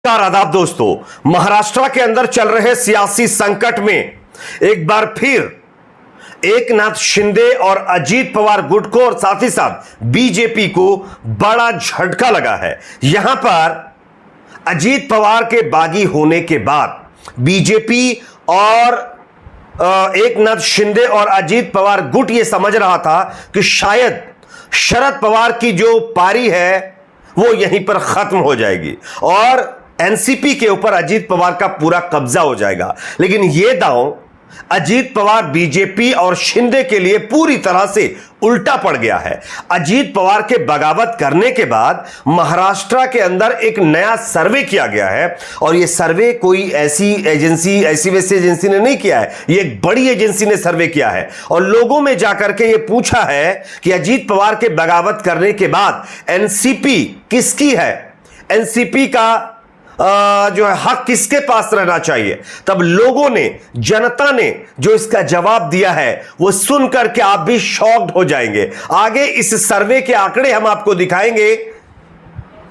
नमस्कार आदाब दोस्तों। महाराष्ट्र के अंदर चल रहे सियासी संकट में एक बार फिर एकनाथ शिंदे और अजीत पवार गुट को और साथ ही साथ बीजेपी को बड़ा झटका लगा है। यहां पर अजीत पवार के बागी होने के बाद बीजेपी और एकनाथ शिंदे और अजीत पवार गुट यह समझ रहा था कि शायद शरद पवार की जो पारी है वो यहीं पर खत्म हो जाएगी और एनसीपी के ऊपर अजीत पवार का पूरा कब्जा हो जाएगा। लेकिन यह दांव अजीत पवार, बीजेपी और शिंदे के लिए पूरी तरह से उल्टा पड़ गया है। अजीत पवार के बगावत करने के बाद महाराष्ट्र के अंदर एक नया सर्वे किया गया है और यह सर्वे कोई ऐसी वैसी एजेंसी ने नहीं किया है, यह एक बड़ी एजेंसी ने सर्वे किया है और लोगों में जाकर के यह पूछा है कि अजीत पवार के बगावत करने के बाद एनसीपी किसकी है, एनसीपी का जो है हक किसके पास रहना चाहिए। तब लोगों ने, जनता ने जो इसका जवाब दिया है वो सुनकर के आप भी शॉक्ड हो जाएंगे। आगे इस सर्वे के आंकड़े हम आपको दिखाएंगे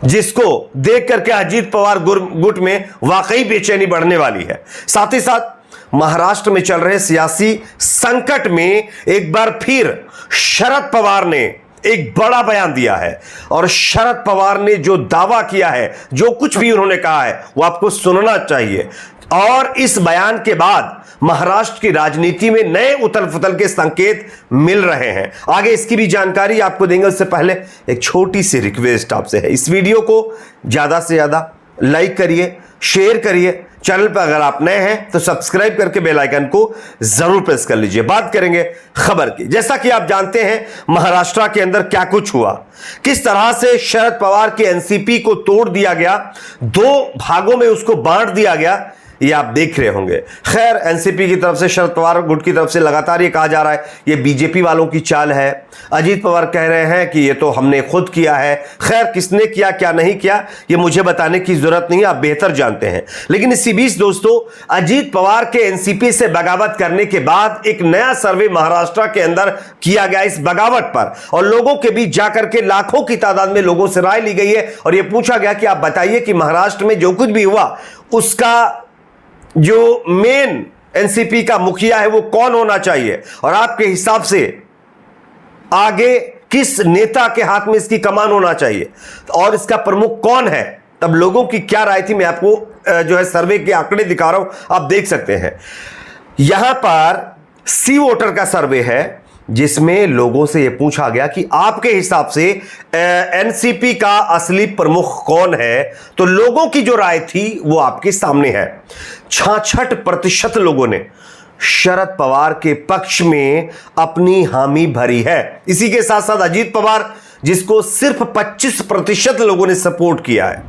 जिसको देख करके अजीत पवार गुट में वाकई बेचैनी बढ़ने वाली है। साथ ही साथ महाराष्ट्र में चल रहे सियासी संकट में एक बार फिर शरद पवार ने एक बड़ा बयान दिया है और शरद पवार ने जो दावा किया है, जो कुछ भी उन्होंने कहा है वो आपको सुनना चाहिए। और इस बयान के बाद महाराष्ट्र की राजनीति में नए उथल पुथल के संकेत मिल रहे हैं। आगे इसकी भी जानकारी आपको देंगे, उससे पहले एक छोटी सी रिक्वेस्ट आपसे है, इस वीडियो को ज्यादा से ज्यादा लाइक करिए, शेयर करिए। चैनल पर अगर आप नए हैं तो सब्सक्राइब करके बेल आइकन को जरूर प्रेस कर लीजिए। बात करेंगे खबर की। जैसा कि आप जानते हैं महाराष्ट्र के अंदर क्या कुछ हुआ, किस तरह से शरद पवार के एनसीपी को तोड़ दिया गया, दो भागों में उसको बांट दिया गया, ये आप देख रहे होंगे। खैर, एनसीपी की तरफ से, शरद पवार गुट की तरफ से लगातार ये कहा जा रहा है ये बीजेपी वालों की चाल है। अजीत पवार कह रहे हैं कि ये तो हमने खुद किया है। खैर, किसने किया क्या नहीं किया ये मुझे बताने की जरूरत नहीं है, आप बेहतर जानते हैं। लेकिन इसी बीच दोस्तों, अजीत पवार के एनसीपी से बगावत करने के बाद एक नया सर्वे महाराष्ट्र के अंदर किया गया इस बगावत पर और लोगों के बीच जाकर के लाखों की तादाद में लोगों से राय ली गई है और यह पूछा गया कि आप बताइए कि महाराष्ट्र में जो कुछ भी हुआ उसका जो मेन एनसीपी का मुखिया है वो कौन होना चाहिए और आपके हिसाब से आगे किस नेता के हाथ में इसकी कमान होना चाहिए और इसका प्रमुख कौन है। तब लोगों की क्या राय थी, मैं आपको जो है सर्वे के आंकड़े दिखा रहा हूं, आप देख सकते हैं। यहां पर सी वोटर का सर्वे है जिसमें लोगों से यह पूछा गया कि आपके हिसाब से एनसीपी का असली प्रमुख कौन है। तो लोगों की जो राय थी वो आपके सामने है। 66% लोगों ने शरद पवार के पक्ष में अपनी हामी भरी है। इसी के साथ साथ अजीत पवार, जिसको सिर्फ 25% लोगों ने सपोर्ट किया है।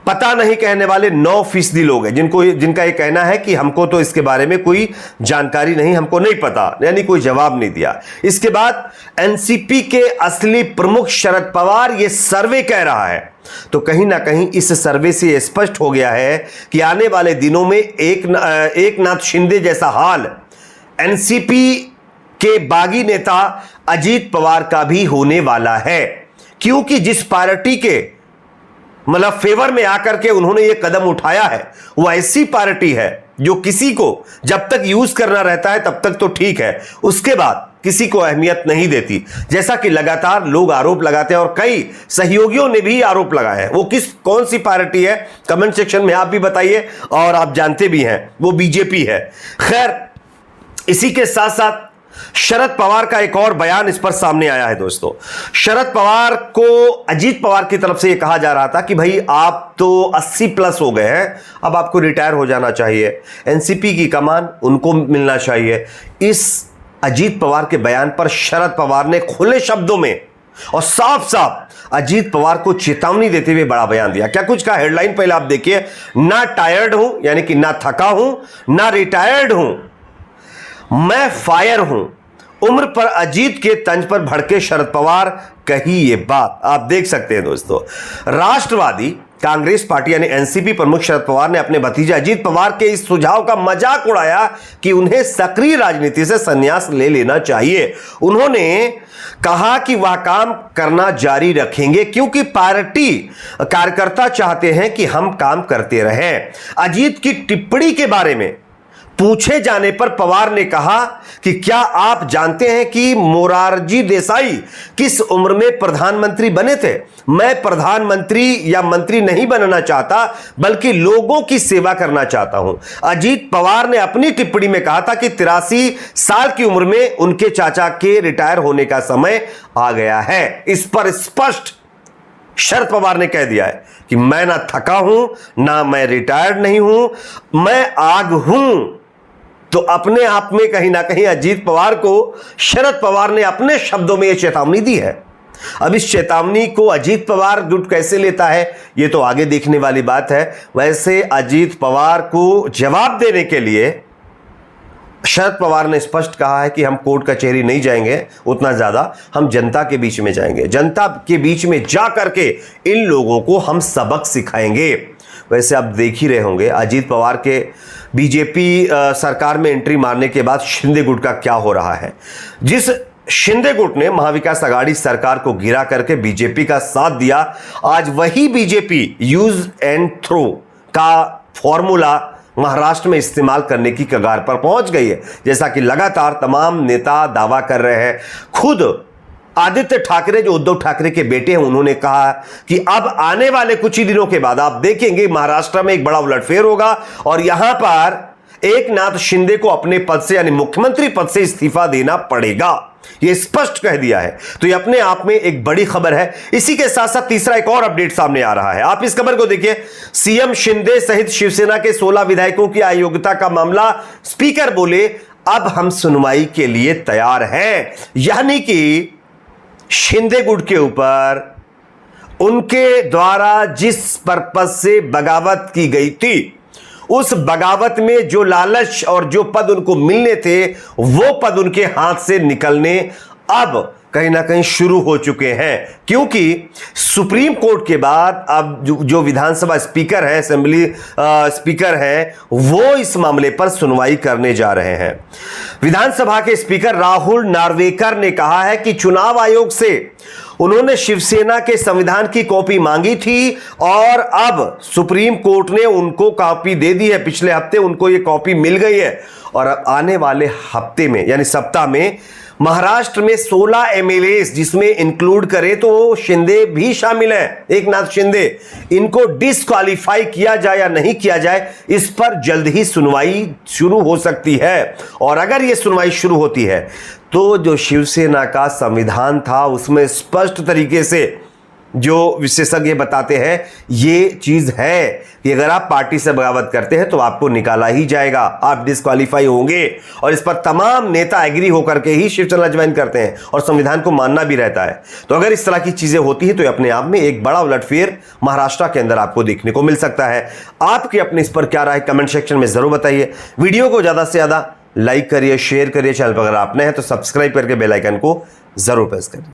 पता नहीं कहने वाले 9% लोग हैं जिनका यह कहना है कि हमको तो इसके बारे में कोई जानकारी नहीं, हमको नहीं पता, यानी कोई जवाब नहीं दिया। इसके बाद एनसीपी के असली प्रमुख शरद पवार, यह सर्वे कह रहा है। तो कहीं ना कहीं इस सर्वे से स्पष्ट हो गया है कि आने वाले दिनों में एकनाथ शिंदे जैसा हाल एनसीपी के बागी नेता अजीत पवार का भी होने वाला है, क्योंकि जिस पार्टी के मतलब फेवर में आकर के उन्होंने यह कदम उठाया है वो ऐसी पार्टी है जो किसी को जब तक यूज करना रहता है तब तक तो ठीक है, उसके बाद किसी को अहमियत नहीं देती। जैसा कि लगातार लोग आरोप लगाते हैं और कई सहयोगियों ने भी आरोप लगाए हैं। वो कौन सी पार्टी है कमेंट सेक्शन में आप भी बताइए और आप जानते भी हैं वो बीजेपी है। खैर, इसी के साथ साथ शरद पवार का एक और बयान इस पर सामने आया है दोस्तों। शरद पवार को अजीत पवार की तरफ से यह कहा जा रहा था कि भाई आप तो 80+ हो गए हैं, अब आपको रिटायर हो जाना चाहिए, एनसीपी की कमान उनको मिलना चाहिए। इस अजीत पवार के बयान पर शरद पवार ने खुले शब्दों में और साफ साफ अजीत पवार को चेतावनी देते हुए बड़ा बयान दिया। क्या कुछ का हेडलाइन पहले आप देखिए। ना टायर्ड हूं, यानी कि ना थका हूं, ना रिटायर्ड हूं, मैं फायर हूं उम्र पर अजीत के तंज पर भड़के शरद पवार, कही ये बात। आप देख सकते हैं दोस्तों, राष्ट्रवादी कांग्रेस पार्टी यानी एनसीपी प्रमुख शरद पवार ने अपने भतीजे अजीत पवार के इस सुझाव का मजाक उड़ाया कि उन्हें सक्रिय राजनीति से संन्यास ले लेना चाहिए। उन्होंने कहा कि वह काम करना जारी रखेंगे क्योंकि पार्टी कार्यकर्ता चाहते हैं कि हम काम करते रहें। अजीत की टिप्पणी के बारे में पूछे जाने पर पवार ने कहा कि क्या आप जानते हैं कि मोरारजी देसाई किस उम्र में प्रधानमंत्री बने थे? मैं प्रधानमंत्री या मंत्री नहीं बनना चाहता, बल्कि लोगों की सेवा करना चाहता हूं। अजीत पवार ने अपनी टिप्पणी में कहा था कि 83 साल की उम्र में उनके चाचा के रिटायर होने का समय आ गया है। इस पर स्पष्ट शरद पवार ने कह दिया है कि मैं ना थका हूं, ना मैं रिटायर्ड नहीं हूं, मैं आग हूं। तो अपने आप में कहीं ना कहीं अजीत पवार को शरद पवार ने अपने शब्दों में यह चेतावनी दी है। अब इस चेतावनी को अजीत पवार गुट कैसे लेता है, यह तो आगे देखने वाली बात है। वैसे अजीत पवार को जवाब देने के लिए शरद पवार ने स्पष्ट कहा है कि हम कोर्ट कचहरी नहीं जाएंगे उतना ज्यादा, हम जनता के बीच में जाएंगे। जनता के बीच में जा करके इन लोगों को हम सबक सिखाएंगे। वैसे आप देख ही रहे होंगे अजीत पवार के बीजेपी सरकार में एंट्री मारने के बाद शिंदे गुट का क्या हो रहा है। जिस शिंदे गुट ने महाविकास आघाड़ी सरकार को गिरा करके बीजेपी का साथ दिया, आज वही बीजेपी यूज एंड थ्रो का फॉर्मूला महाराष्ट्र में इस्तेमाल करने की कगार पर पहुंच गई है। जैसा कि लगातार तमाम नेता दावा कर रहे हैं। खुद आदित्य ठाकरे जो उद्धव ठाकरे के बेटे हैं, उन्होंने कहा कि अब आने वाले कुछ ही दिनों के बाद आप देखेंगे महाराष्ट्र में एक बड़ा उलटफेर होगा और यहां पर एकनाथ शिंदे को अपने पद से यानी मुख्यमंत्री पद से इस्तीफा देना पड़ेगा। यह स्पष्ट कह दिया है। तो यह अपने आप में एक बड़ी खबर है। इसी के साथ साथ तीसरा एक और अपडेट सामने आ रहा है। आप इस खबर को देखिए। सीएम शिंदे सहित शिवसेना के 16 विधायकों की अयोग्यता का मामला, स्पीकर बोले अब हम सुनवाई के लिए तैयार हैं। यानी कि शिंदे गुट के ऊपर उनके द्वारा जिस पर्पज से बगावत की गई थी, उस बगावत में जो लालच और जो पद उनको मिलने थे, वो पद उनके हाथ से निकलने अब कहीं ना कहीं शुरू हो चुके हैं। क्योंकि सुप्रीम कोर्ट के बाद अब जो विधानसभा स्पीकर है, असेंबली स्पीकर है, वो इस मामले पर सुनवाई करने जा रहे हैं। विधानसभा के स्पीकर राहुल नार्वेकर ने कहा है कि चुनाव आयोग से उन्होंने शिवसेना के संविधान की कॉपी मांगी थी और अब सुप्रीम कोर्ट ने उनको कॉपी दे दी है। पिछले हफ्ते उनको ये कॉपी मिल गई है और अब आने वाले हफ्ते में यानी सप्ताह में महाराष्ट्र में 16 एमएलए जिसमें इंक्लूड करें तो शिंदे भी शामिल है, एकनाथ शिंदे, इनको डिस्क्वालीफाई किया जाए या नहीं किया जाए, इस पर जल्द ही सुनवाई शुरू हो सकती है। और अगर यह सुनवाई शुरू होती है तो जो शिवसेना का संविधान था उसमें स्पष्ट तरीके से जो विशेषज्ञ बताते हैं ये चीज है कि अगर आप पार्टी से बगावत करते हैं तो आपको निकाला ही जाएगा, आप डिस्क्वालीफाई होंगे। और इस पर तमाम नेता एग्री होकर के ही शिवसेना ज्वाइन करते हैं और संविधान को मानना भी रहता है। तो अगर इस तरह की चीजें होती हैं तो अपने आप में एक बड़ा उलटफेर महाराष्ट्र के अंदर आपको देखने को मिल सकता है। आपकी अपने इस पर क्या राय कमेंट सेक्शन में जरूर बताइए। वीडियो को ज्यादा से ज्यादा लाइक करिए, शेयर करिए। चैनल पर अगर आप नए हैं तो सब्सक्राइब करके बेल आइकन को जरूर प्रेस करिए।